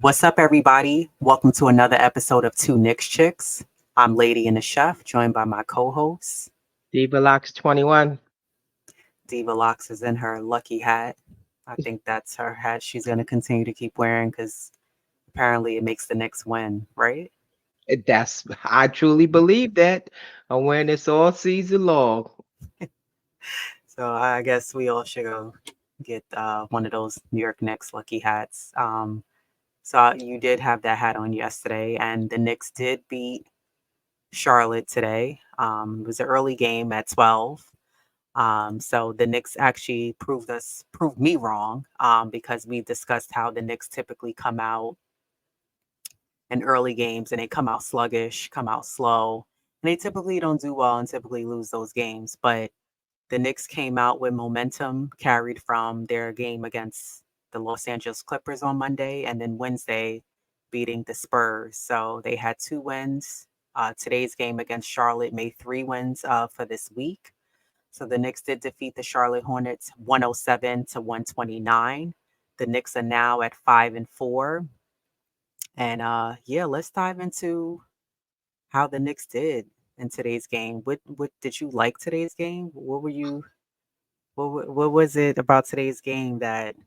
What's up, everybody? Welcome to another episode of Two Knicks Chicks. I'm Lady and the Chef, joined by my co-host. Diva 21. Diva Locks is in her lucky hat. I think that's her hat she's going to continue to keep wearing because apparently it makes the Knicks win, right? I truly believe that. I'm wearing this all season long. So I guess we all should go get one of those New York Knicks lucky hats. So you did have that hat on yesterday, and the Knicks did beat Charlotte today. It was an early game at 12. So the Knicks actually proved me wrong, because we discussed how the Knicks typically come out in early games and they come out sluggish, come out slow, and they typically don't do well and typically lose those games. But the Knicks came out with momentum carried from their game against the Los Angeles Clippers on Monday, and then Wednesday beating the Spurs. So they had two wins. Today's game against Charlotte made three wins for this week. So the Knicks did defeat the Charlotte Hornets 107 to 129. The Knicks are now at 5-4. And yeah, let's dive into how the Knicks did in today's game. What did you like today's game? What was it about today's game that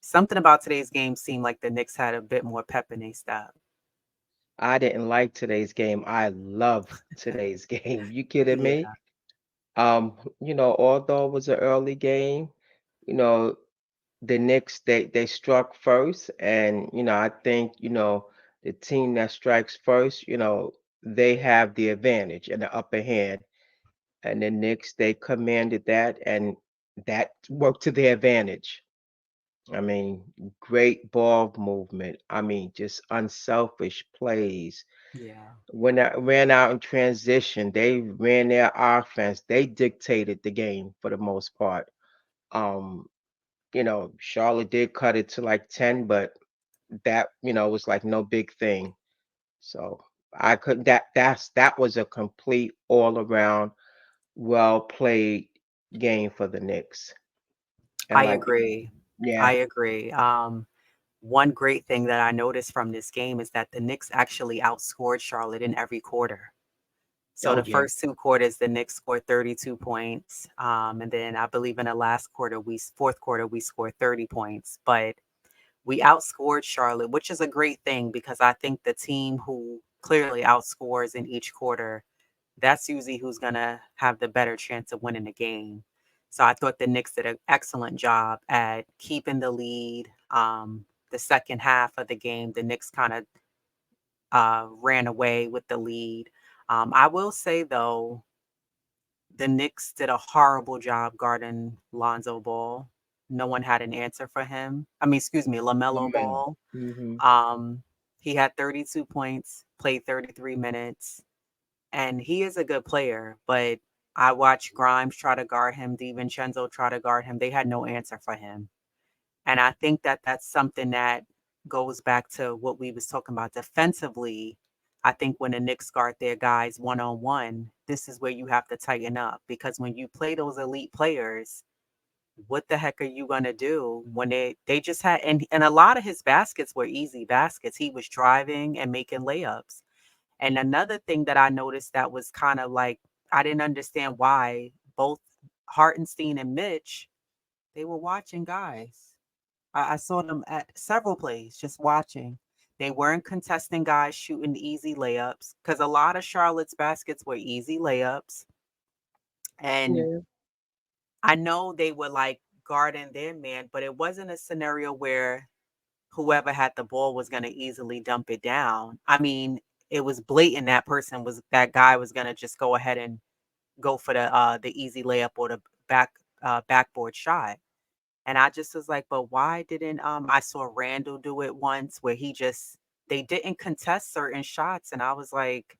something about today's game seemed like the Knicks had a bit more pep in their step? I didn't like today's game. I love today's game. You kidding me? Yeah, Although it was an early game, you know, the Knicks they struck first, and I think the team that strikes first, they have the advantage and the upper hand, and the Knicks they commanded that, and that worked to their advantage. I mean, great ball movement. I mean, just unselfish plays. yeah, When I ran out in transition, they ran their offense. They dictated the game for the most part. Um, Charlotte did cut it to like 10, but that, was like no big thing. So I could that was a complete all around well played game for the Knicks. And I like, agree. I yeah, agree. One great thing that I noticed from this game is that the Knicks actually outscored Charlotte in every quarter. So oh the yeah. first two quarters, the Knicks scored 32 points. And then I believe in the last quarter, fourth quarter, we scored 30 points. But we outscored Charlotte, which is a great thing because I think the team who clearly outscores in each quarter, that's usually who's going to have the better chance of winning the game. So I thought the Knicks did an excellent job at keeping the lead. The second half of the game, the Knicks kind of ran away with the lead. I will say, though, the Knicks did a horrible job guarding Lonzo Ball. No one had an answer for him. I mean, excuse me, LaMelo Ball. Mm-hmm. Um, he had 32 points, played 33 minutes, and he is a good player. But I watched Grimes try to guard him, DiVincenzo try to guard him. They had no answer for him. And I think that that's something that goes back to what we was talking about defensively. I think when the Knicks guard their guys one on one, this is where you have to tighten up because when you play those elite players, what the heck are you gonna do when they just had and a lot of his baskets were easy baskets. He was driving and making layups. And another thing that I noticed that was kind of like I didn't understand why both Hartenstein and Mitch, they were watching guys. I saw them at several plays just watching. They weren't contesting guys shooting easy layups because a lot of Charlotte's baskets were easy layups. And Yeah. I know they were like guarding their man, but it wasn't a scenario where whoever had the ball was going to easily dump it down. I mean, it was blatant that guy was going to just go ahead and go for the easy layup or the backboard shot. And I just was like, but why didn't I saw Randall do it once where they didn't contest certain shots and I was like,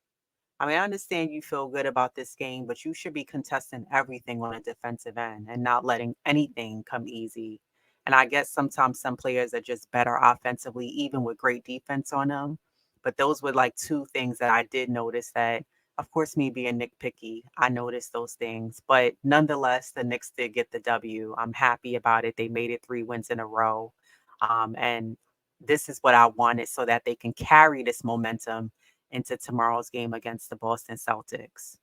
I mean, I understand you feel good about this game, but you should be contesting everything on a defensive end and not letting anything come easy. And I guess sometimes some players are just better offensively, even with great defense on them. But those were like two things that I did notice that, of course, me being nitpicky, I noticed those things. But nonetheless, the Knicks did get the W. I'm happy about it. They made it 3 wins in a row. And this is what I wanted so that they can carry this momentum into tomorrow's game against the Boston Celtics.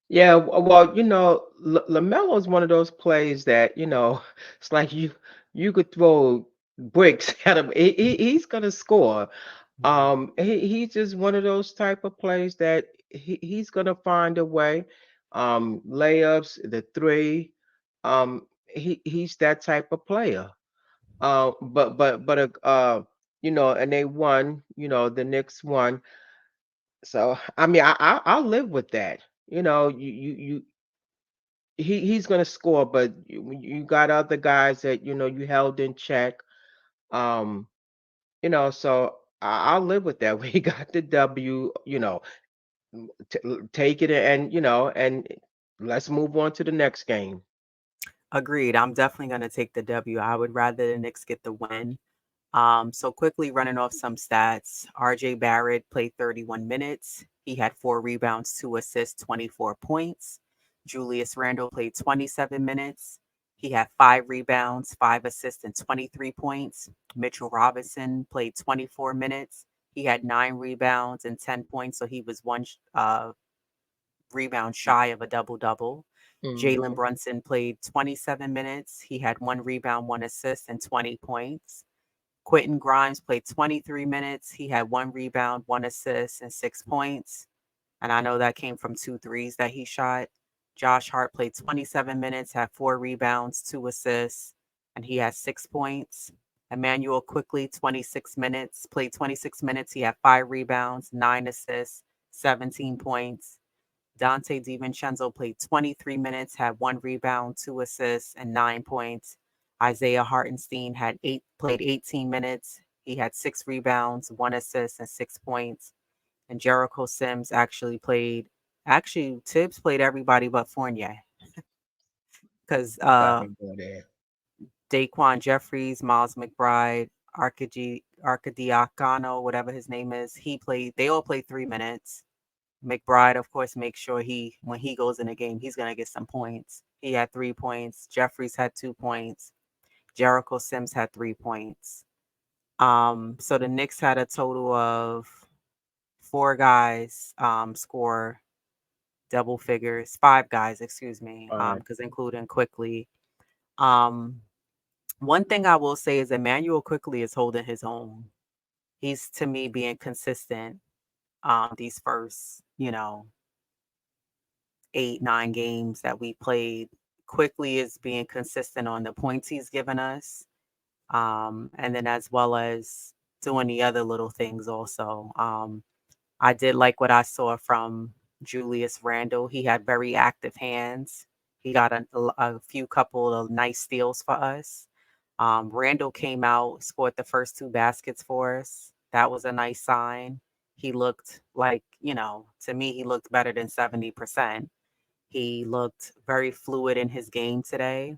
Yeah, well, LaMelo is one of those plays that, it's like you could throw bricks at him. He's gonna score. Mhm. He's just one of those type of plays that he's gonna find a way. Layups, the three. He's that type of player. And they won. The Knicks won. So I mean, I'll live with that. He's gonna score, but you got other guys that you held in check. Um, so I'll live with that. We got the W. Take it and let's move on to the next game. Agreed. I'm definitely going to take the W. I would rather the Knicks get the win. So quickly running off some stats. RJ Barrett played 31 minutes. He had 4 rebounds, 2 assists, 24 points. Julius Randle played 27 minutes. He had 5 rebounds, 5 assists, and 23 points. Mitchell Robinson played 24 minutes. He had 9 rebounds and 10 points, so he was one rebound shy of a double double. Jalen Hmm. Brunson played 27 minutes. He had 1 rebound, 1 assist, and 20 points. Quentin Grimes played 23 minutes. He had 1 rebound, 1 assist, and 6 points. And I know that came from 2 threes that he shot. Josh Hart played 27 minutes, had 4 rebounds, 2 assists, and he had 6 points. Emmanuel quickly, 26 minutes, played 26 minutes. He had 5 rebounds, 9 assists, 17 points. Dante DiVincenzo played 23 minutes, had 1 rebound, 2 assists, and 9 points. Isaiah Hartenstein played 18 minutes. He had 6 rebounds, 1 assist, and 6 points. And Jericho Sims actually Tibbs played everybody but Fournier because Got me go there. Daquan Jeffries, Miles McBride, Arcadiacano, whatever his name is, they all played 3 minutes. McBride, of course, makes sure when he goes in a game, he's gonna get some points. He had 3 points. Jeffries had 2 points. Jericho Sims had 3 points. So the Knicks had a total of 4 guys score double figures. 5 guys, excuse me, All right. because including quickly. Um, One thing I will say is Emmanuel quickly is holding his own. He's to me being consistent. These first, 8, 9 games that we played. Quickly is being consistent on the points he's given us. And then as well as doing the other little things also. I did like what I saw from Julius Randle. He had very active hands. He got a few couple of nice steals for us. Randall came out, scored the first 2 baskets for us. That was a nice sign. He looked like, to me, he looked better than 70%. He looked very fluid in his game today.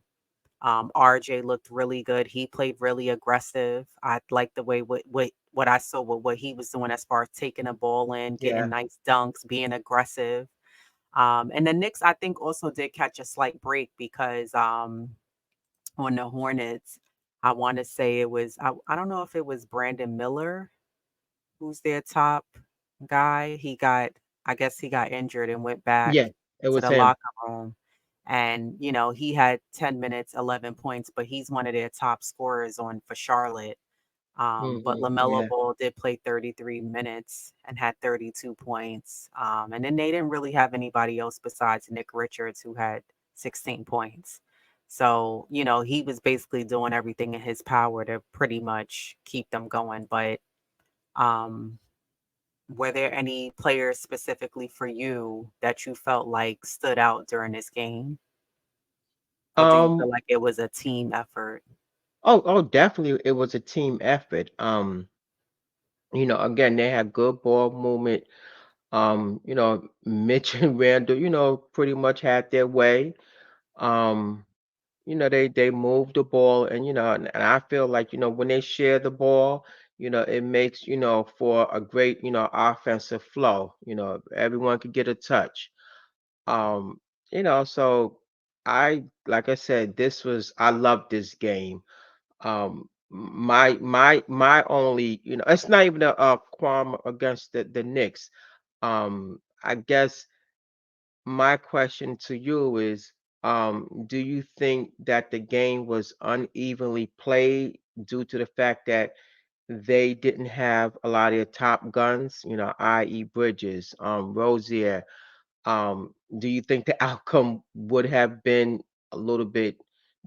RJ looked really good. He played really aggressive. I like the way what I saw with what he was doing as far as taking the ball in, getting Yeah. nice dunks, being aggressive. And the Knicks, I think, also did catch a slight break because on the Hornets, I want to say I don't know if it was Brandon Miller who's their top guy. I guess he got injured and went back Yeah. It to was the him. locker room. And, he had 10 minutes, 11 points, but he's one of their top scorers on for Charlotte. But LaMelo Yeah. Ball did play 33 minutes and had 32 points. And then they didn't really have anybody else besides Nick Richards, who had 16 points. So, he was basically doing everything in his power to pretty much keep them going. But um, were there any players specifically for you that you felt like stood out during this game? Or do you feel Um. like it was a team effort? Oh, definitely. It was a team effort. Again, they had good ball movement. Mitch and Randall, pretty much had their way. Um, they move the ball, and I feel like, when they share the ball, it makes, for a great, offensive flow. Everyone could get a touch. Um, so like I said, I love this game. my only, it's not even a qualm against the Knicks. I guess my question to you is, do you think that the game was unevenly played due to the fact that they didn't have a lot of their top guns, i.e. Bridges, Rozier? Do you think the outcome would have been a little bit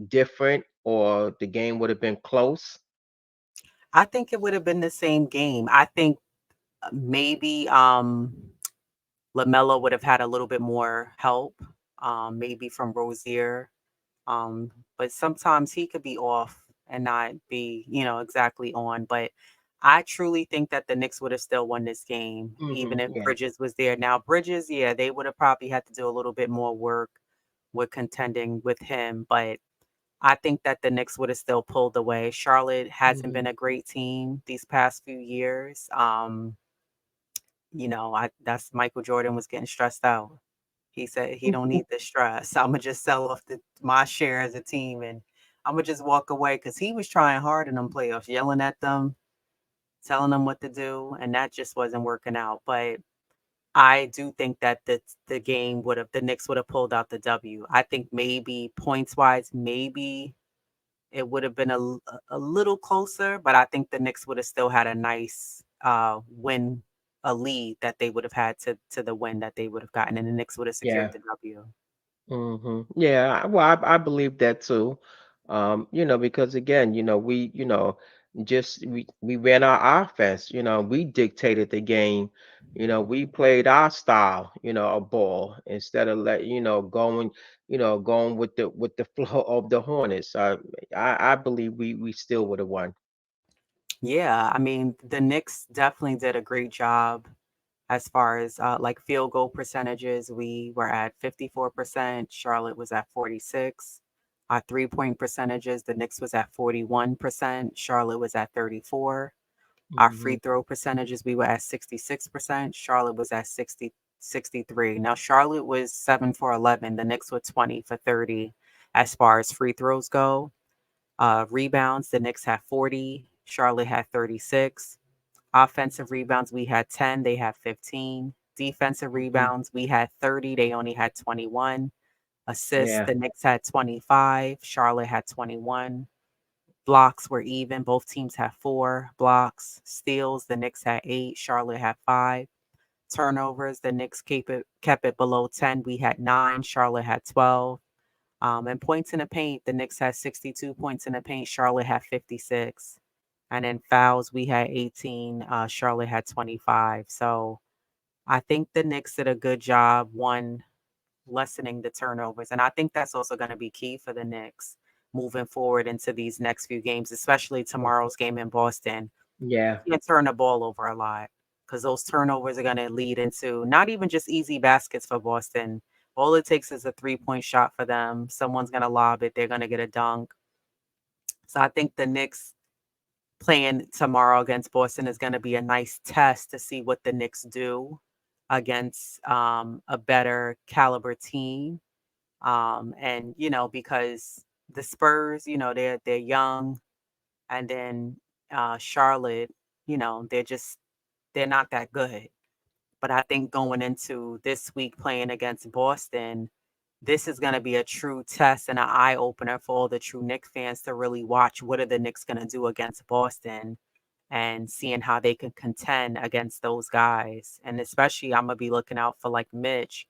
different, or the game would have been close? I think it would have been the same game. I think maybe LaMelo would have had a little bit more help, maybe from Rozier. Um, but sometimes he could be off and not be, exactly on. But I truly think that the Knicks would have still won this game, even if Yeah. Bridges was there. Now, Bridges, yeah, they would have probably had to do a little bit more work with contending with him. But I think that the Knicks would have still pulled away. Charlotte hasn't Hmm. been a great team these past few years. I that's Michael Jordan was getting stressed out. He said he don't need the stress. Imma just sell off my share as a team, and Imma just walk away because he was trying hard in them playoffs, yelling at them, telling them what to do, and that just wasn't working out. But I do think that the Knicks would have pulled out the W. I think maybe points wise, maybe it would have been a little closer, but I think the Knicks would have still had a nice win, a lead that they would have had to the win that they would have gotten, and the Knicks would have secured Yeah. the W. Yeah, well, I believe that too. Because again, we ran our offense, we dictated the game, we played our style, of ball instead of going with the flow of the Hornets. I believe we still would have won. Yeah, I mean, the Knicks definitely did a great job as far as like field goal percentages. We were at 54%, Charlotte was at 46. Our three-point percentages, the Knicks was at 41%, Charlotte was at 34. Our free Hmm. throw percentages, we were at 66%, Charlotte was at 63. Now Charlotte was 7 for 11, the Knicks were 20 for 30 as far as free throws go. Rebounds, the Knicks had 40, Charlotte had 36. Offensive rebounds, we had 10, they had 15. Defensive Hmm. rebounds, we had 30, they only had 21. Assists, Yeah. the Knicks had 25, Charlotte had 21. Blocks were even, both teams had 4 blocks. Steals, the Knicks had 8, Charlotte had 5. Turnovers, the Knicks kept it below 10, we had 9, Charlotte had 12. And points in the paint, the Knicks had 62 points in the paint, Charlotte had 56. And then fouls, we had 18, Charlotte had 25. So I think the Knicks did a good job, one, lessening the turnovers. And I think that's also going to be key for the Knicks moving forward into these next few games, especially tomorrow's game in Boston. You Yeah. can't turn the ball over a lot because those turnovers are going to lead into not even just easy baskets for Boston. All it takes is a 3-point shot for them. Someone's going to lob it. They're going to get a dunk. So I think the Knicks playing tomorrow against Boston is going to be a nice test to see what the Knicks do against a better caliber team. And because the Spurs, they're young, and then Charlotte, they're not that good. But I think going into this week playing against Boston, this is going to be a true test and an eye opener for all the true Knicks fans to really watch what are the Knicks going to do against Boston and seeing how they can contend against those guys. And especially, I'm going to be looking out for like Mitch.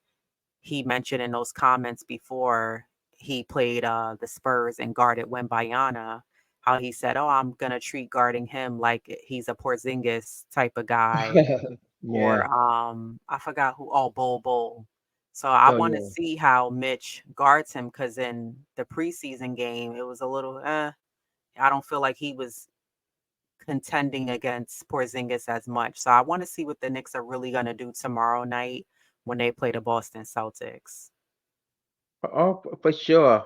He mentioned in those comments before he played the Spurs and guarded Wembayana, how he said, "Oh, I'm gonna treat guarding him like he's a Porzingis type of guy," Yeah. or I forgot who. Oh, Bol. So I Oh want to yeah. see how Mitch guards him because in the preseason game, it was a little. I don't feel like he was contending against Porzingis as much. So I want to see what the Knicks are really gonna do tomorrow night when they play the Boston Celtics. Oh, for sure.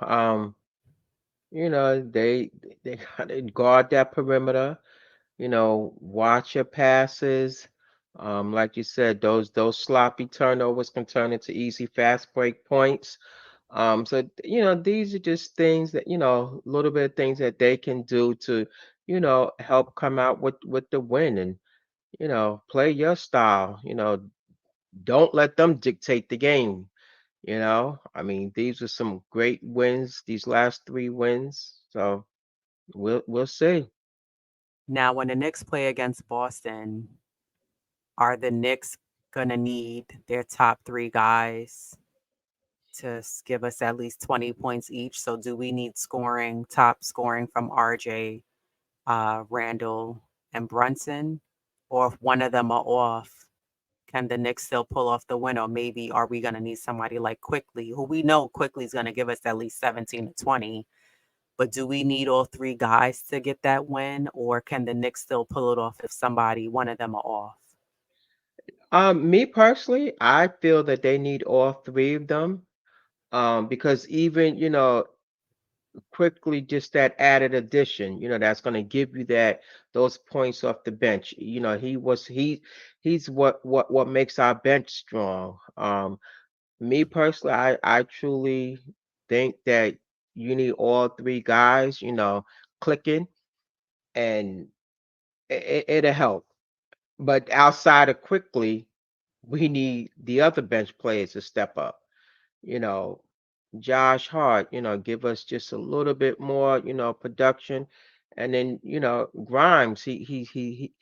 They gotta guard that perimeter, watch your passes. Like you said, those sloppy turnovers can turn into easy fast break points. So these are just things that, a little bit of things that they can do to help come out with the win and, play your style. Don't let them dictate the game. I mean, these are some great wins, these last three wins. So we'll see. Now, when the Knicks play against Boston, are the Knicks gonna need their top 3 guys to give us at least 20 points each? So do we need top scoring from RJ, Randall, and Brunson? Or if one of them are off, can the Knicks still pull off the win? Or maybe are we gonna need somebody like Quickly, who we know Quickly is gonna give us at least 17 to 20, but do we need all 3 guys to get that win, or can the Knicks still pull it off if one of them are off? Me personally, I feel that they need all three of them. Because even, quickly just that added addition, that's going to give you those points off the bench. He's what makes our bench strong. Me personally, I truly think that you need all three guys, clicking, and it'll help. But outside of quickly, we need the other bench players to step up. You know, Josh Hart, give us just a little bit more, production. And then, Grimes, he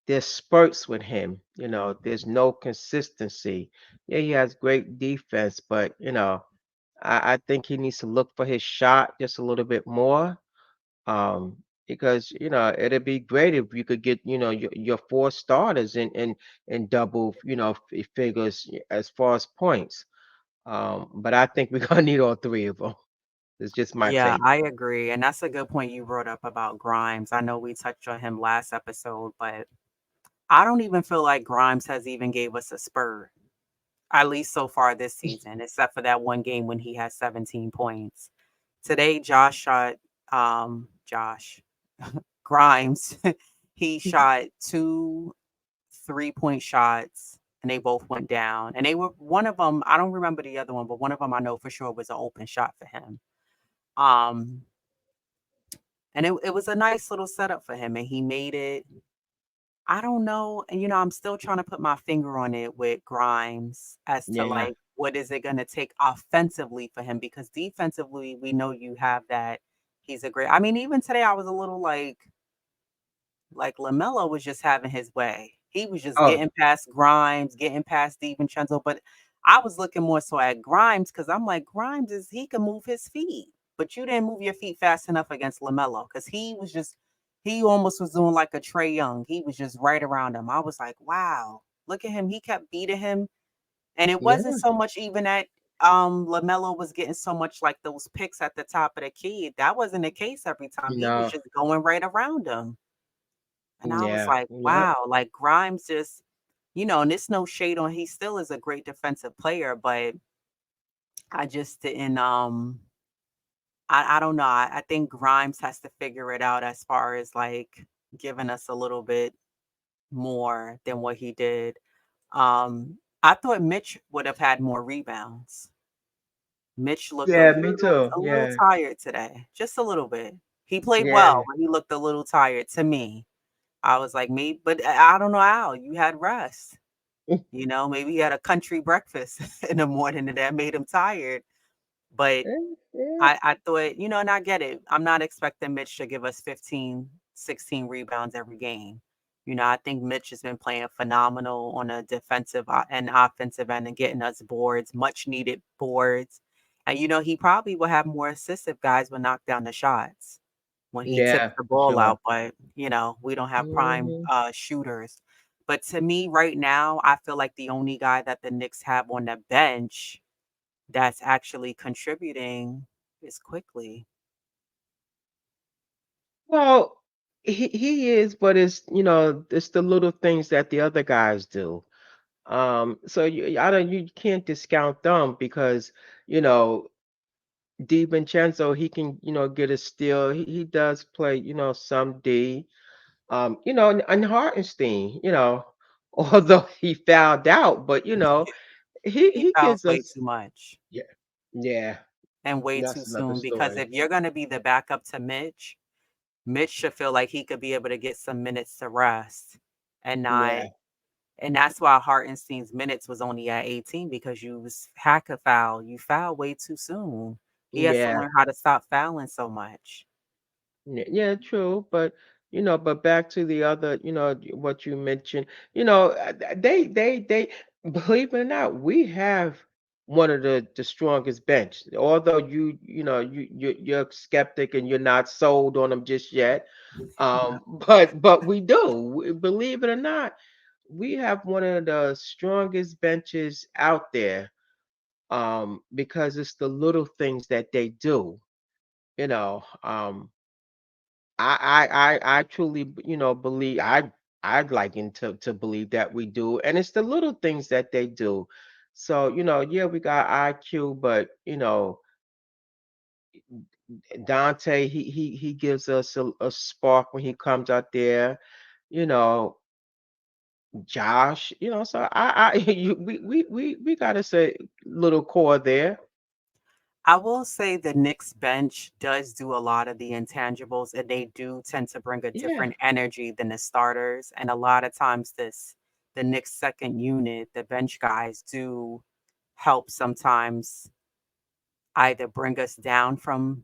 there's spurts with him, there's no consistency. Yeah, he has great defense, but I think he needs to look for his shot just a little bit more. Because it'd be great if you could get your four starters in double figures as far as points. But I think we're gonna need all three of them. It's just my Yeah, take. I agree, and that's a good point you brought up about Grimes. I know we touched on him last episode, but I don't even feel like Grimes has even gave us a spur, at least so far this season, except for that one game when he had 17 points. Today, Josh Grimes, he shot 2 3-point shots, and they both went down. And they were one of them. I don't remember the other one, but one of them I know for sure was an open shot for him. Um, and it was a nice little setup for him, and he made it. I don't know, and I'm still trying to put my finger on it with Grimes as to Yeah. like what is it going to take offensively for him, because defensively we know you have that. He's a great. I mean, even today I was a little like LaMelo was just having his way. He was just Oh, getting past Grimes, getting past DiVincenzo, but I was looking more so at Grimes because I'm like, Grimes is he can move his feet, but you didn't move your feet fast enough against LaMelo because he almost was doing like a Trey Young. He was just right around him. I was like, wow, look at him. He kept beating him, and it wasn't yeah, so much even that LaMelo was getting so much like those picks at the top of the key. That wasn't the case every time. He was no, just going right around him. And I was yeah, like, yep, wow, like Grimes just, and it's no shade on he still is a great defensive player, but I just didn't I don't know. I think Grimes has to figure it out as far as like giving us a little bit more than what he did. I thought Mitch would have had more rebounds. Mitch looked yeah, me too. a little Yeah, tired today, just a little bit. He played well, yeah, but he looked a little tired to me. I was like, me, but I don't know how you had rest. Maybe he had a country breakfast in the morning and that made him tired. But yeah, I thought, and I get it. I'm not expecting Mitch to give us 15, 16 rebounds every game. I think Mitch has been playing phenomenal on a defensive and offensive end and getting us boards, much needed boards. And, he probably will have more assists if guys will knock down the shots when he tips yeah, the for ball sure. out, but, we don't have prime Hmm. shooters. But to me, right now, I feel like the only guy that the Knicks have on the bench that's actually contributing is Quickly. Well, he is, but it's the little things that the other guys do. So you can't discount them because you know DiVincenzo, he can get a steal. He does play some D. And Hartenstein, although he fouled out, but He he fouls gives way us. too much Yeah, yeah, and way too that's another soon because story. if you're gonna be the backup to Mitch, Mitch should feel like he could be able to get some minutes to rest and not. Yeah, And that's why Hartenstein's minutes was only at 18 because you was hack a foul. You foul way too soon. He has to yeah. learn how to stop fouling so much. Yeah, true, but but back to the other, what you mentioned, they believe it or not, we have one of the strongest bench. Although you're skeptic and you're not sold on them just yet, Yeah. but we do. Believe it or not, we have one of the strongest benches out there. Because it's the little things that they do. You know, I truly, believe I'd like him to believe that we do, and it's the little things that they do. So yeah, we got IQ, but Dante, he gives us a spark when he comes out there. You know, Josh, so we got to say little core there. I will say the Knicks bench does do a lot of the intangibles, and they do tend to bring a Yeah, different energy than the starters. And a lot of times, the Knicks second unit, the bench guys do help sometimes either bring us down from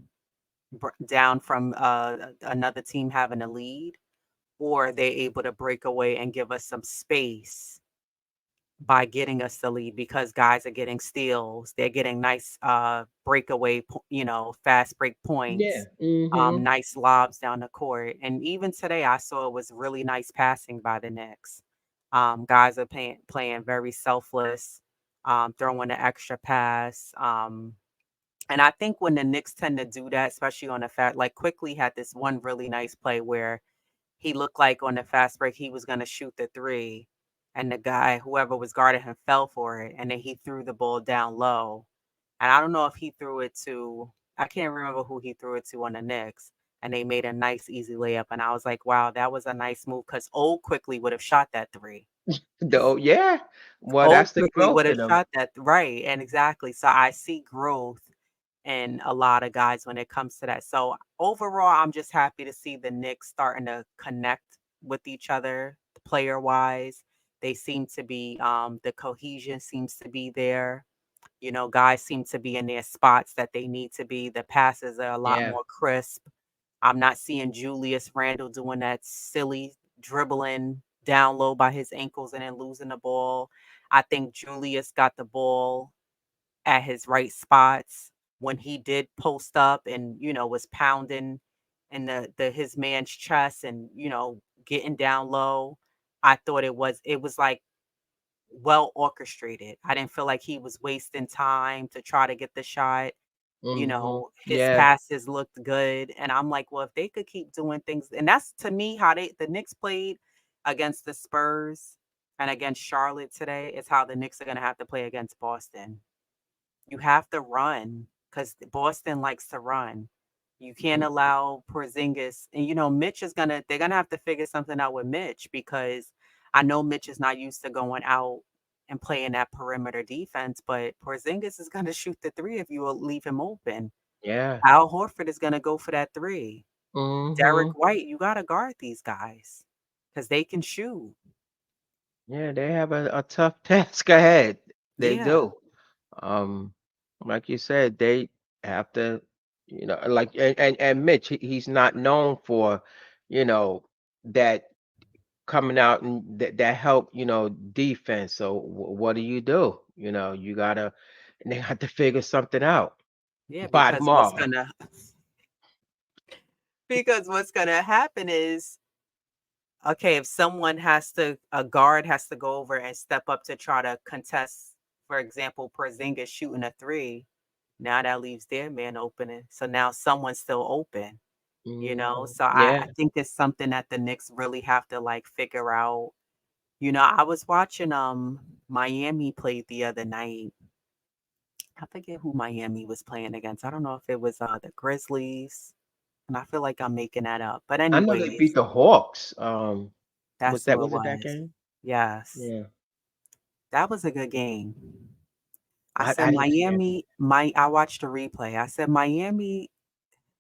another team having a lead, or they're able to break away and give us some space by getting us the lead because guys are getting steals. They're getting nice breakaway, fast break yeah. points, Mm-hmm. nice lobs down the court. And even today, I saw it was really nice passing by the Knicks. Guys are playing very selfless, throwing the extra pass. And I think when the Knicks tend to do that, especially on the like quickly had this one really nice play where he looked like on the fast break he was gonna shoot the three, and the guy, whoever was guarding him, fell for it, and then he threw the ball down low. And I don't know if he threw it to I can't remember who he threw it to on the Knicks, and they made a nice easy layup. And I was like, wow, that was a nice move because Old quickly would have shot that three. Though, yeah. Well, Old that's the quickly growth would have in them. shot that right, and exactly. So I see growth in a lot of guys when it comes to that. So overall, I'm just happy to see the Knicks starting to connect with each other, player wise. They seem to be the cohesion seems to be there. Guys seem to be in their spots that they need to be. The passes are a lot Yeah. more crisp. I'm not seeing Julius Randle doing that silly dribbling down low by his ankles and then losing the ball. I think Julius got the ball at his right spots when he did post up and, was pounding in the his man's chest and, getting down low. I thought it was like well orchestrated. I didn't feel like he was wasting time to try to get the shot. Mhm. His Yeah. passes looked good, and I'm like, well, if they could keep doing things, and that's to me how the Knicks played against the Spurs and against Charlotte today is how the Knicks are going to have to play against Boston. You have to run because Boston likes to run. You can't Mm, allow Porzingis, and Mitch is gonna. They're gonna have to figure something out with Mitch because I know Mitch is not used to going out and playing that perimeter defense, but Porzingis is gonna shoot the three if you will leave him open. yeah. Al Horford is gonna go for that three. Derek Mhm. White, you gotta guard these guys because they can shoot. Yeah, they have a tough task ahead. They Yeah, do. Um, like you said, they have to, like and Mitch, he's not known for, you know, that coming out and that help, defense. So what do? You gotta, and they have to figure something out yeah, by because what's tomorrow. gonna because what's gonna happen is okay, if someone a guard has to go over and step up to try to contest, for example, Porzingis shooting a three, now that leaves their man opening. So now someone's still open. Mhm. So I Yeah, think it's something that the Knicks really have to like figure out. I was watching Miami played the other night. I forget who Miami was playing against. I don't know if it was the Grizzlies, and I feel like I'm making that up. But I know they beat anyways, the Hawks. that's who it Was it that was. game? Yes. Yeah. That was a good game. I I said didn't see that game. Miami, I watched the replay. I said Miami,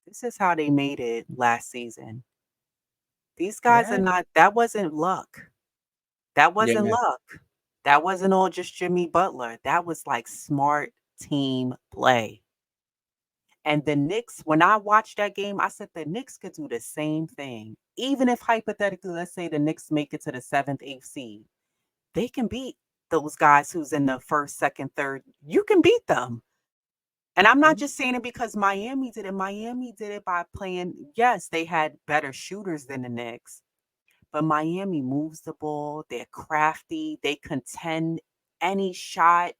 This is how they made it last season. These guys are Yeah. not that wasn't luck. That wasn't Yeah. luck. That wasn't all just Jimmy Butler. That was like smart team play. And the Knicks, when I watched that game, I said the Knicks could do the same thing. Even if hypothetically, let's say the Knicks make it to the seventh, eighth seed, they can beat those guys who's in the first, second, third. You can beat them. And I'm not Mhm. just saying it because Miami did it. Miami did it by playing, yes, they had better shooters than the Knicks, but Miami moves the ball. They're crafty. They contend any shot,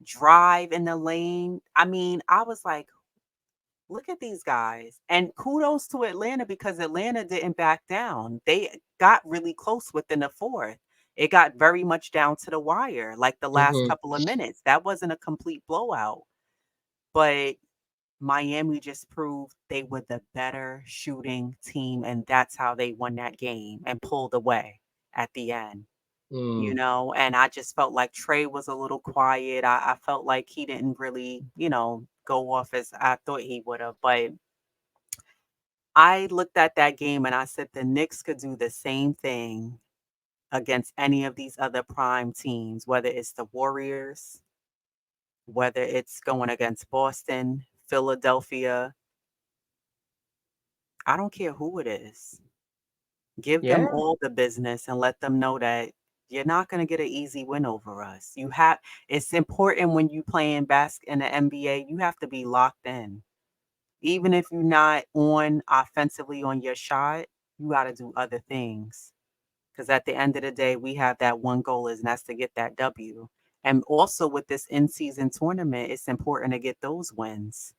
drive in the lane. I mean, I was like, look at these guys. And kudos to Atlanta because Atlanta didn't back down. They got really close within the fourth. It got very much down to the wire, like the last Mhm. couple of minutes. That wasn't a complete blowout. But Miami just proved they were the better shooting team, and that's how they won that game and pulled away at the end, you Mm. know. And I just felt like Trey was a little quiet. I felt like he didn't really, go off as I thought he would have. But I looked at that game and I said the Knicks could do the same thing against any of these other prime teams, whether it's the Warriors, whether it's going against Boston, Philadelphia. I don't care who it is. Give them Yeah. all the business and let them know that you're not going to get an easy win over us. It's important when you play in the NBA, you have to be locked in. Even if you're not on offensively on your shot, you got to do other things. Because at the end of the day, we have that one goal, and that's to get that W. And also with this in-season tournament, it's important to get those wins.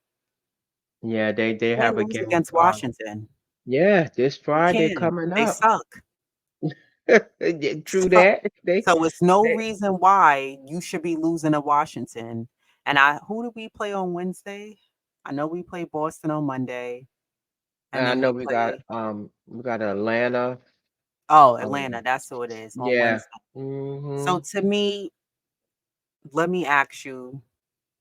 Yeah, they You can't have a lose game. against Washington. Yeah, this You Friday can. coming They up. suck. Yeah, true So, that. so it's no They reason why you should be losing to Washington. And who do we play on Wednesday? I know we play Boston on Monday, and I then know we play we got Atlanta. Atlanta. That's who it is on Yeah. Wednesday. So Mhm. to me, let me ask you,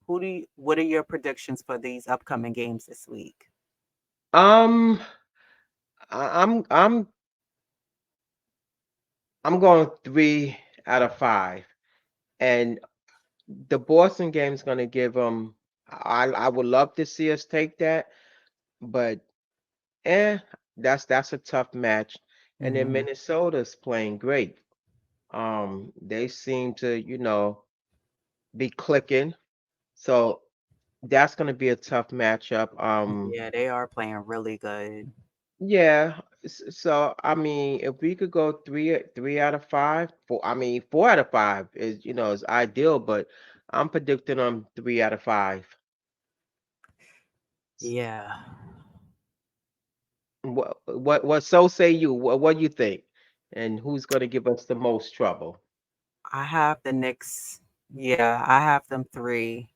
what are your predictions for these upcoming games this week? Um I'm going 3 out of 5. And the Boston game's gonna give them. I would love to see us take that, but eh, that's a tough match. And then Mhm. Minnesota's playing great. They seem to, be clicking. So that's gonna be a tough matchup. Yeah, they are playing really good. Yeah. So I mean, if we could go three out of five, four. I mean, 4 out of 5 is is ideal, but I'm predicting on 3 out of 5. Yeah. What so say you? What do you think? And who's going to give us the most trouble? I have the Knicks. Yeah, I have them 3.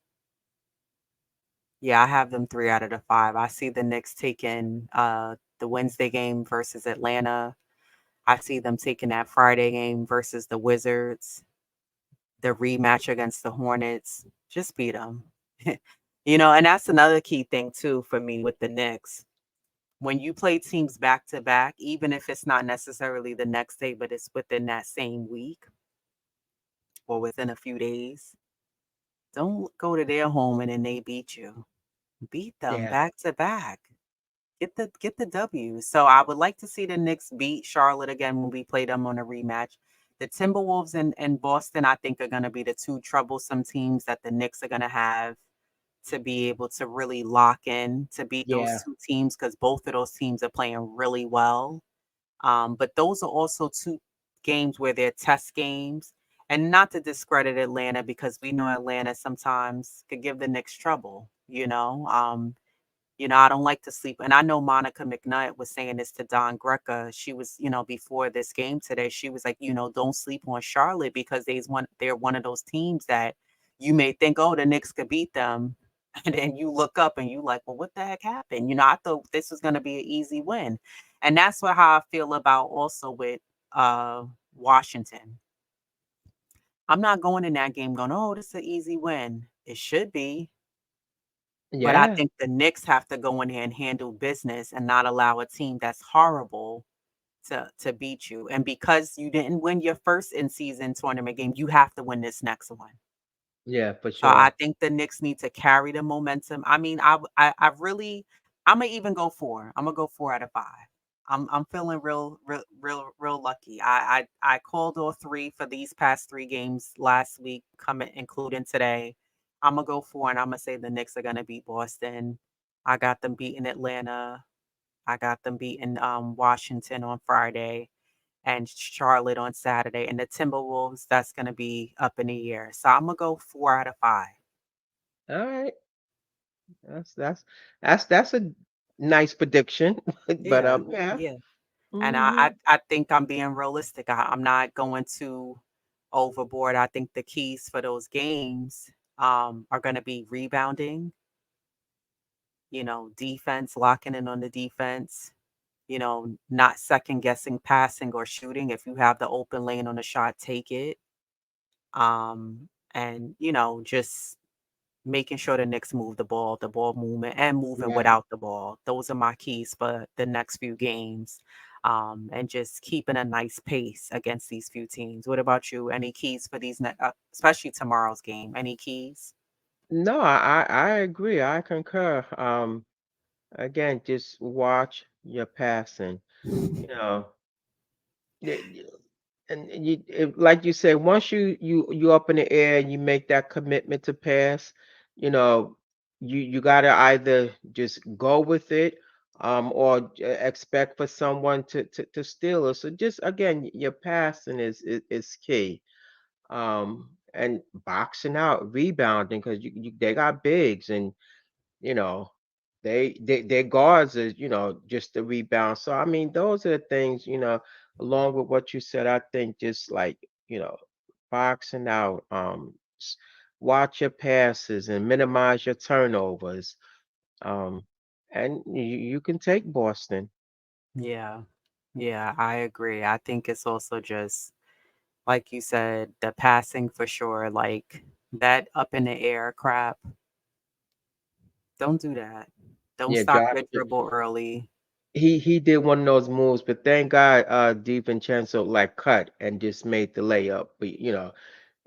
Yeah, I have them 3 out of the 5. I see the Knicks taking, the Wednesday game versus Atlanta. I see them taking that Friday game versus the Wizards, the rematch against the Hornets. Just beat them. And that's another key thing too for me with the Knicks. When you play teams back to back, even if it's not necessarily the next day, but it's within that same week or within a few days, don't go to their home and then they beat you. Beat them Yeah. back to back. Get the W. So I would like to see the Knicks beat Charlotte again when we play them on a rematch. The Timberwolves and Boston, I think, are going to be the two troublesome teams that the Knicks are going to have to be able to really lock in to beat those Yeah. two teams because both of those teams are playing really well. But those are also two games where they're test games. And not to discredit Atlanta because we know Atlanta sometimes could give the Knicks trouble, you know. I don't like to sleep. And I know Monica McNutt was saying this to Don Greca. She was, before this game today, she was like, don't sleep on Charlotte because they're one of those teams that you may think, oh, the Knicks could beat them. And then you look up and you like, well, what the heck happened? I thought this was gonna be an easy win. And that's how I feel about also with Washington. I'm not going in that game going, oh, this is an easy win. It should be. But I Yeah. think the Knicks have to go in there and handle business and not allow a team that's horrible to beat you. And because you didn't win your first in-season tournament game, you have to win this next one. Yeah, for So I sure. think the Knicks need to carry the momentum. I mean, I really Imma even go 4. Imma go 4 out of 5. I'm feeling real lucky. I called all 3 for these past 3 games last week, coming including today. Imma go 4 and Imma say the Knicks are gonna beat Boston. I got them beating Atlanta. I got them beating Washington on Friday and Charlotte on Saturday, and the Timberwolves, that's gonna be up in the air. So Imma go 4 out of 5. All right. That's that's that's a nice prediction. But Yeah, yeah. yeah, and Hmm. I think I'm being realistic. I'm not going too overboard. I think the keys for those games, are gonna be rebounding, defense, locking in on the defense, not second guessing passing or shooting. If you have the open lane on a shot, take it. And, just making sure the Knicks move the ball movement and moving Yeah. without the ball. Those are my keys for the next few games. And just keeping a nice pace against these few teams. What about you? Any keys for especially tomorrow's game? Any keys? No, I agree. I concur. Again, just watch your passing. You know, y- and like you said, once you up in the air and you make that commitment to pass, you know, you gotta either just go with it, or expect for someone to steal it. So just again, your passing is key. And boxing out, rebounding, because they got bigs, and you know, their guards is, just the rebound. So I mean, those are the things, along with what you said, I think just like, boxing out, watch your passes and minimize your turnovers. Um, and you can take Boston. Yeah. Yeah, I agree. I think it's also just like you said, the passing for sure, like that up in the air crap. Don't do that. Don't Yeah, stop drop your dribble early. he did one of those moves, but thank God DiVincenzo like cut and just made the layup. But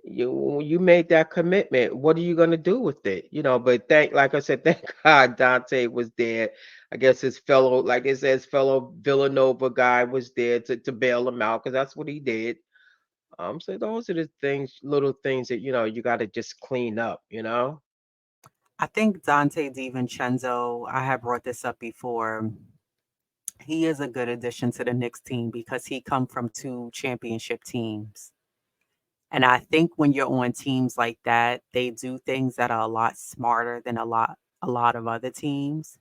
you made that commitment. What are you gonna do with it? But like I said, thank God Dante was there. I guess his fellow, like it says, fellow Villanova guy was there to bail him out because that's what he did. So those are the things, little things that you got to just clean up. I think Dante DiVincenzo, I have brought this up before. He is a good addition to the Knicks team because he come from 2 championship teams. And I think when you're on teams like that, they do things that are a lot smarter than a lot of other teams.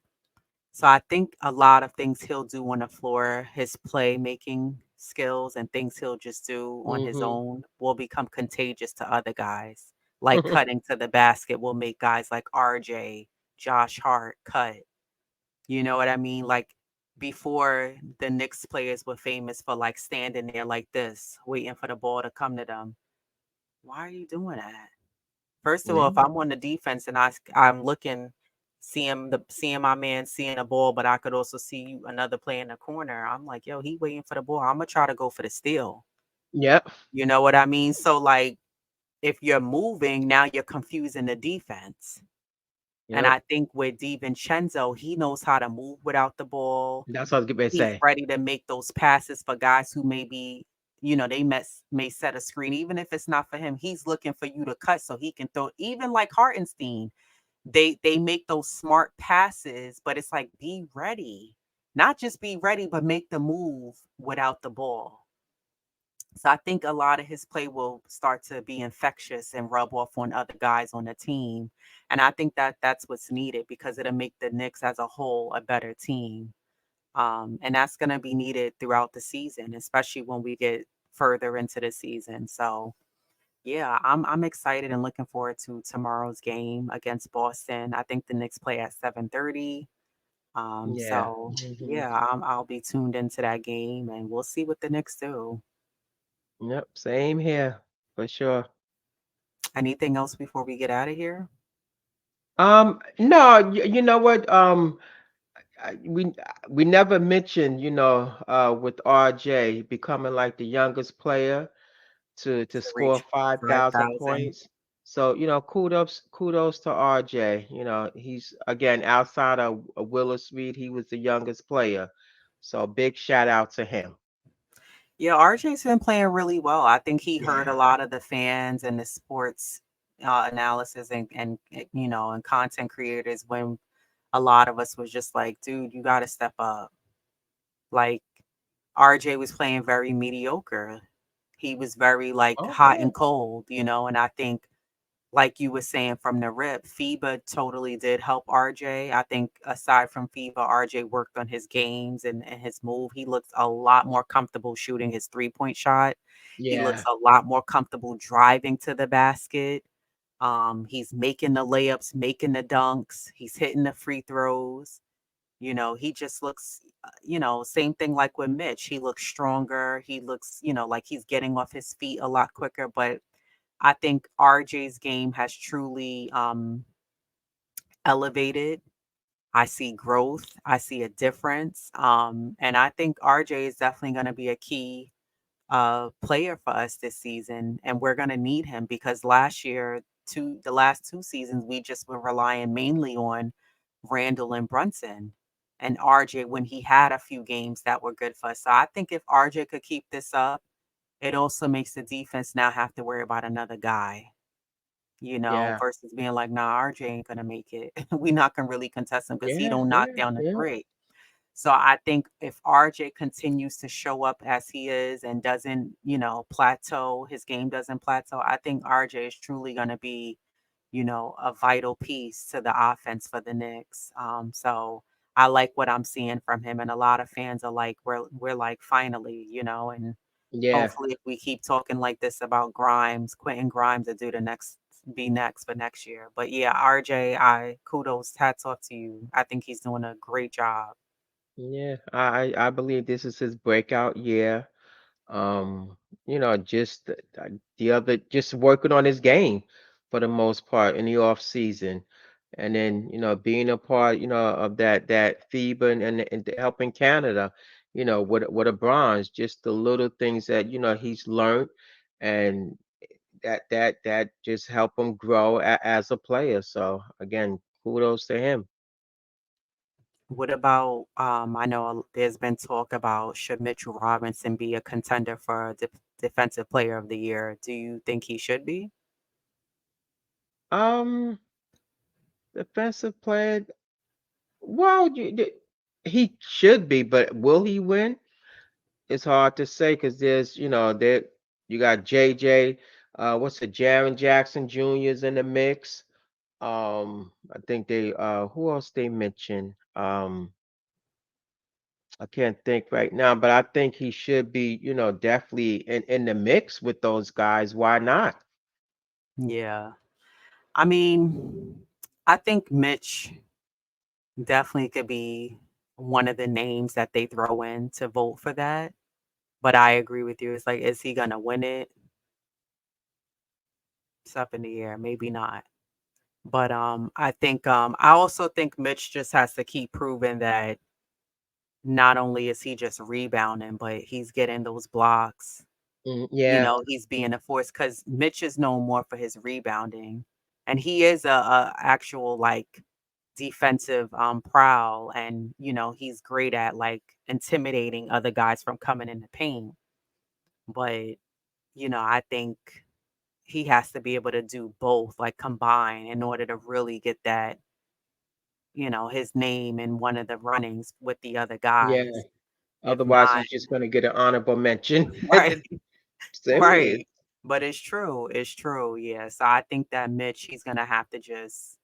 So I think a lot of things he'll do on the floor, his playmaking skills and things he'll just do on his Hmm. own will become contagious to other guys. Like cutting to the basket will make guys like RJ, Josh Hart cut. You know what I mean? Like before the Knicks players were famous for like standing there like this, waiting for the ball to come to them. Why are you doing that? First of all, if Yeah. I'm on the defense and I'm looking, seeing my man seeing a ball, but I could also see another player in the corner. I'm like, yo, he waiting for the ball. I'm gonna try to go for the steal. Yep. You know what I mean? So like, if you're moving, now you're confusing the defense. And Yep. I think with DiVincenzo, he knows how to move without the ball. That's what I was getting ready to He's say. ready to make those passes for guys who they may set a screen, even if it's not for him. He's looking for you to cut so he can throw. Even like Hartenstein, they make those smart passes, but it's like be ready, not just be ready, but make the move without the ball. So I think a lot of his play will start to be infectious and rub off on other guys on the team. And I think that that's what's needed because it'll make the Knicks as a whole a better team. And that's going to be needed throughout the season, especially when we get further into the season. So, yeah, I'm excited and looking forward to tomorrow's game against Boston. I think the Knicks play at 7:30. Yeah. So Hmm. yeah, I'll be tuned into that game, and we'll see what the Knicks do. Yep. Same here, for sure. Anything else before we get out of here? No, you know what? We never mentioned, with RJ becoming like the youngest player to To score reach 5,000 5,000. points. So, kudos to RJ. He's again outside of Willis Reed, he was the youngest player. So big shout out to him. Yeah, RJ's been playing really well. I think he heard Yeah. a lot of the fans and the sports analysis and content creators when a lot of us was just like, dude, you got to step up. Like RJ was playing very mediocre. He was very like Oh hot yeah. and cold, and I think like you were saying from the rip, FIBA totally did help RJ. I think aside from FIBA, RJ worked on his games and his move. He looks a lot more comfortable shooting his 3-point shot. He looks Yeah. a lot more comfortable driving to the basket. He's making the layups, making the dunks, he's hitting the free throws. He just looks, same thing like with Mitch. He looks stronger. He looks, like he's getting off his feet a lot quicker. But I think RJ's game has truly elevated. I see growth. I see a difference. And I think RJ is definitely going to be a key player for us this season. And we're going to need him because last year, the last 2 seasons, we just were relying mainly on Randall and Brunson and RJ when he had a few games that were good for us. So I think if RJ could keep this up, it also makes the defense now have to worry about another guy, Yeah. versus being like, nah, RJ ain't gonna make it. We not gonna really contest him because he Yeah. don't knock Yeah. down the Yeah. three. So I think if RJ continues to show up as he is and doesn't, plateau, his game doesn't plateau, I think RJ is truly gonna be, a vital piece to the offense for the Knicks. So I like what I'm seeing from him, and a lot of fans are like, we're like, finally, and Yeah. hopefully if we keep talking like this about Grimes, Quentin Grimes, to do the next be next for next year. But yeah, RJ, I kudos, hats off to you. I think he's doing a great job. Yeah. I believe this is his breakout year. Um, just the other, just working on his game for the most part in the off season, and then being a part, of that FIBA and helping Canada, with a bronze, just the little things that he's learned, and that just help him grow as a player. So again, kudos to him. What about I know there's been talk about should Mitchell Robinson be a contender for defensive player of the year? Do you think he should be? Um, Defensive player. Well, he should be, but will he win? It's hard to say because there's, there you got JJ, what's it, Jaron Jackson Jr.'s in the mix. I think who else they mentioned? I can't think right now, but I think he should be, definitely in the mix with those guys. Why not? Yeah. I mean, I think Mitch definitely could be one of the names that they throw in to vote for that. But I agree with you. It's like, is he gonna win it? It's up in the air. Maybe not. But I also think Mitch just has to keep proving that not only is he just rebounding, but he's getting those blocks. Yeah, He's being a force because Mitch is known more for his rebounding, and he is a actual like defensive prowl, and he's great at like intimidating other guys from coming in the paint. But I think he has to be able to do both, like combine, in order to really get that, his name in one of the runnings with the other yeah. guys. If Otherwise, not, he's just gonna get an honorable mention. right, Serious. right. But it's true. It's true. Yeah. So I think that Mitch, he's gonna have to just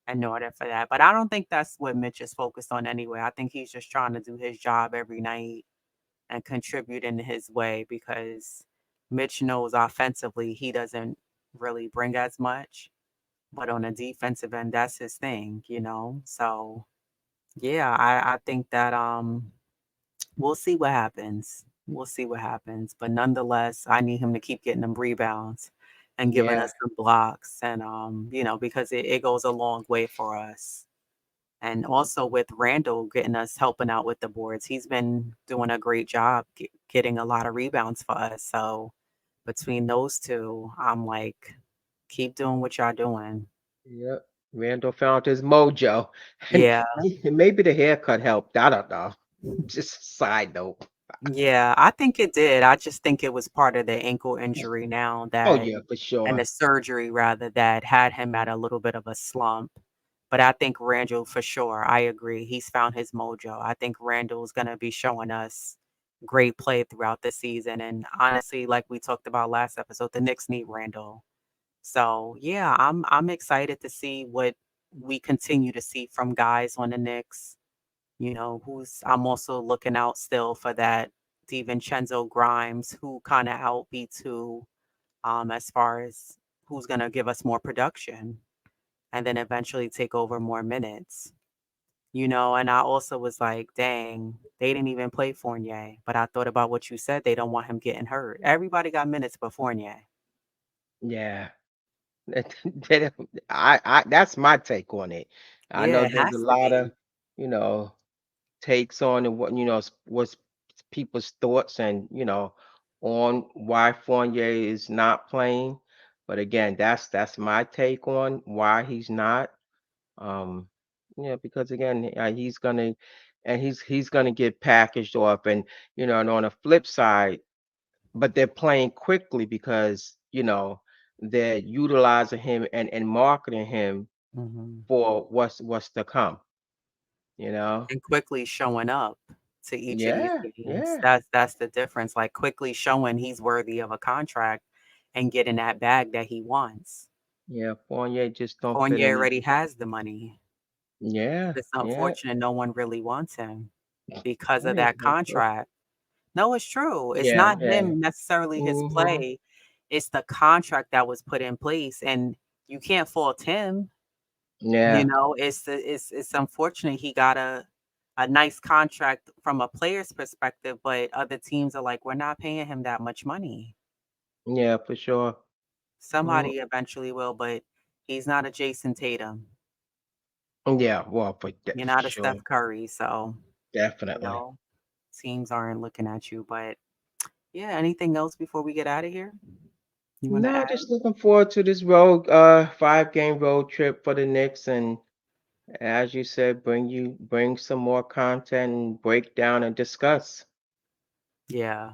in order for that. But I don't think that's what Mitch is focused on anyway. I think he's just trying to do his job every night and contribute in his way because Mitch knows offensively he doesn't really bring as much. But on the defensive end, that's his thing. So yeah, I think that we'll see what happens. We'll see what happens. But nonetheless, I need him to keep getting them rebounds. and giving Yeah. us some blocks and, because it goes a long way for us. And also with Randall getting us helping out with the boards, he's been doing a great job getting a lot of rebounds for us. So between those two, I'm like, keep doing what y'all doing. Yep. Randall found his mojo, and Yeah. maybe the haircut helped. I don't know. Just a side note. Yeah, I think it did. I just think it was part of the ankle injury now Oh that yeah, for and sure. the surgery rather that had him at a little bit of a slump. But I think Randall for sure. I agree. He's found his mojo. I think Randall's going to be showing us great play throughout the season. And honestly, like we talked about last episode, the Knicks need Randall. So yeah, I'm excited to see what we continue to see from guys on the Knicks. Who's I'm also looking out still for that DiVincenzo Grimes, who kind of outbeats who, as far as who's gonna give us more production and then eventually take over more minutes. And I also was like, dang, they didn't even play Fournier. But I thought about what you said. They don't want him getting hurt. Everybody got minutes but Fournier. Yeah. They don't- I that's my take on it. I Yeah, know it there's a has to lot of, be. you know, takes on and what, what's people's thoughts and, on why Fournier is not playing. But again, that's my take on why he's not. Um, yeah, because again, he's gonna get packaged off, and and on the flip side, but they're playing quickly because they're utilizing him and marketing him Mhm. for what's to come. You know? And quickly showing up to each of these Yeah, games. yeah, That's the difference. Like quickly showing he's worthy of a contract and getting that bag that he wants. yeah. Fournier just don't fit Fournier in. already has the money. Yeah, It's yeah, unfortunate no one really wants him because of yeah, that contract. No, it's true. It's yeah, not yeah. him necessarily his Mm-hmm. play. It's the contract that was put in place and you can't fault him. Yeah, It's unfortunate he got a nice contract from a player's perspective, but other teams are like, we're not paying him that much money. yeah, for sure. Mm, Somebody eventually will, but he's not a Jason Tatum. yeah, well, You're for not a sure, Steph Curry, so you definitely. know teams aren't looking at you. But yeah, anything else before we get out of here? You want to No, add? just looking forward to this 5-game road trip for the Knicks, and as you said, bring some more content and break down and discuss. Yeah,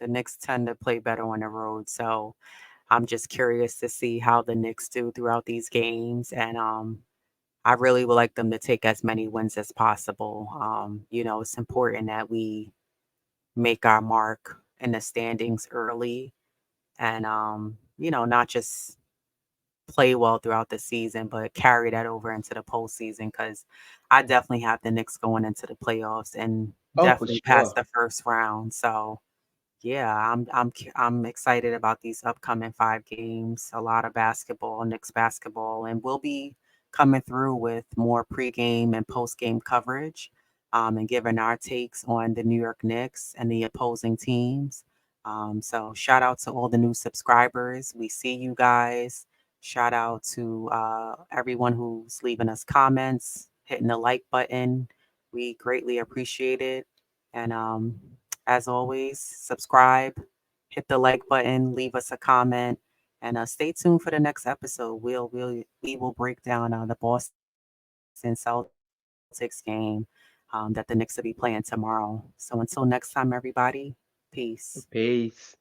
the Knicks tend to play better on the road, so I'm just curious to see how the Knicks do throughout these games, and I really would like them to take as many wins as possible. It's important that we make our mark in the standings early and, not just play well throughout the season, but carry that over into the postseason because I definitely have the Knicks going into the playoffs and Oh, for definitely past sure. the first round. So, yeah, I'm excited about these upcoming 5 games. A lot of basketball, Knicks basketball, and we'll be coming through with more pregame and postgame coverage, and giving our takes on the New York Knicks and the opposing teams. So shout out to all the new subscribers. We see you guys. Shout out to everyone who's leaving us comments, hitting the like button. We greatly appreciate it. And as always, subscribe, hit the like button, leave us a comment, and stay tuned for the next episode. We will break down the Boston Celtics game that the Knicks will be playing tomorrow. So until next time, everybody, peace. Peace.